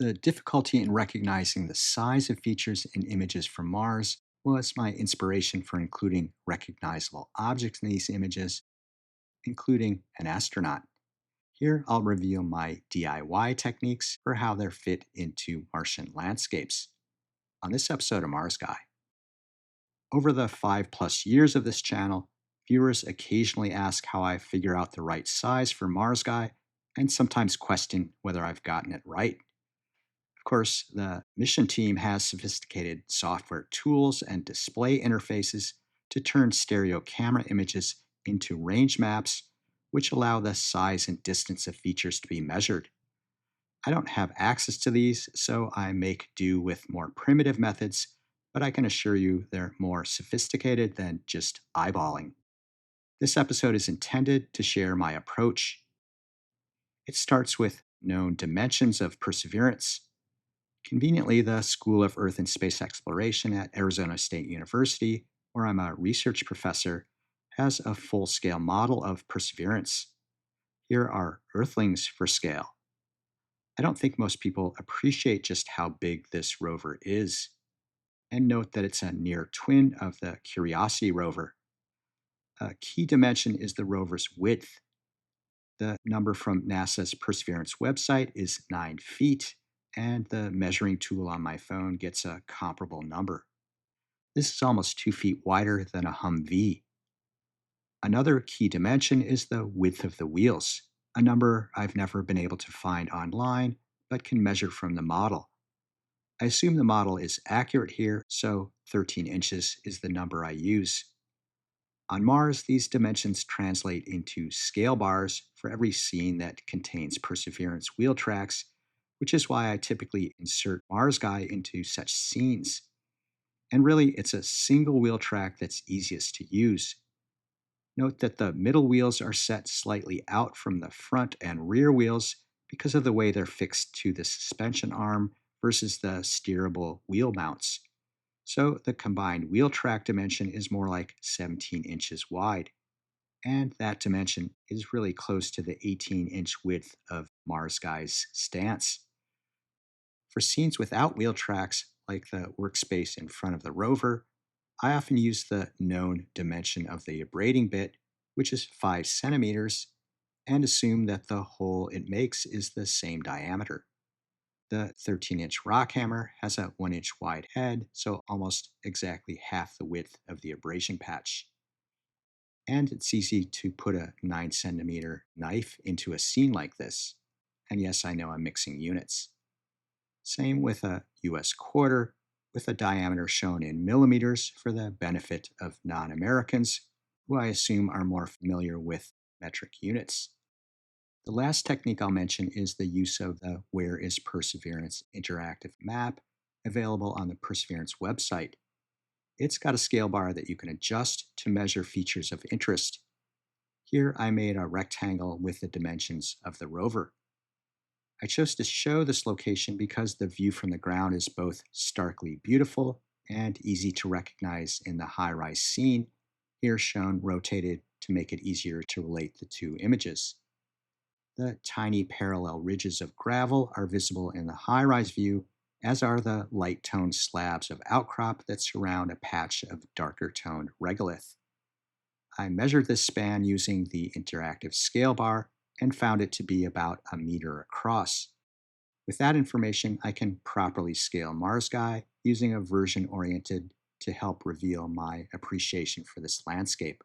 The difficulty in recognizing the size of features in images from Mars was my inspiration for including recognizable objects in these images, including an astronaut. Here, I'll reveal my DIY techniques for how they're fit into Martian landscapes on this episode of Mars Guy. Over the 5+ years of this channel, viewers occasionally ask how I figure out the right size for Mars Guy and sometimes question whether I've gotten it right. Of course, the mission team has sophisticated software tools and display interfaces to turn stereo camera images into range maps, which allow the size and distance of features to be measured. I don't have access to these, so I make do with more primitive methods, but I can assure you they're more sophisticated than just eyeballing. This episode is intended to share my approach. It starts with known dimensions of perseverance. Conveniently, the School of Earth and Space Exploration at Arizona State University, where I'm a research professor, has a full scale model of perseverance. Here are Earthlings for scale. I don't think most people appreciate just how big this rover is. And note that it's a near twin of the Curiosity rover. A key dimension is the rover's width. The number from NASA's Perseverance website is 9 feet, and the measuring tool on my phone gets a comparable number. This is almost 2 feet wider than a Humvee. Another key dimension is the width of the wheels, a number I've never been able to find online, but can measure from the model. I assume the model is accurate here, so 13 inches is the number I use. On Mars, these dimensions translate into scale bars for every scene that contains Perseverance wheel tracks, which is why I typically insert Mars Guy into such scenes. And really, it's a single wheel track that's easiest to use. Note that the middle wheels are set slightly out from the front and rear wheels because of the way they're fixed to the suspension arm versus the steerable wheel mounts. So the combined wheel track dimension is more like 17 inches wide. And that dimension is really close to the 18-inch width of Mars Guy's stance. For scenes without wheel tracks, like the workspace in front of the rover, I often use the known dimension of the abrading bit, which is 5 centimeters, and assume that the hole it makes is the same diameter. The 13-inch rock hammer has a 1-inch wide head, so almost exactly half the width of the abrasion patch. And it's easy to put a 9 centimeter knife into a scene like this. And yes, I know I'm mixing units. Same with a US quarter, with a diameter shown in millimeters for the benefit of non Americans, who I assume are more familiar with metric units. The last technique I'll mention is the use of the Where is Perseverance interactive map available on the Perseverance website. It's got a scale bar that you can adjust to measure features of interest. Here I made a rectangle with the dimensions of the rover. I chose to show this location because the view from the ground is both starkly beautiful and easy to recognize in the high-rise scene, here shown rotated to make it easier to relate the two images. The tiny parallel ridges of gravel are visible in the high-rise view, as are the light-toned slabs of outcrop that surround a patch of darker-toned regolith. I measured this span using the interactive scale bar and found it to be about a meter across. With that information, I can properly scale Mars Guy using a version oriented to help reveal my appreciation for this landscape.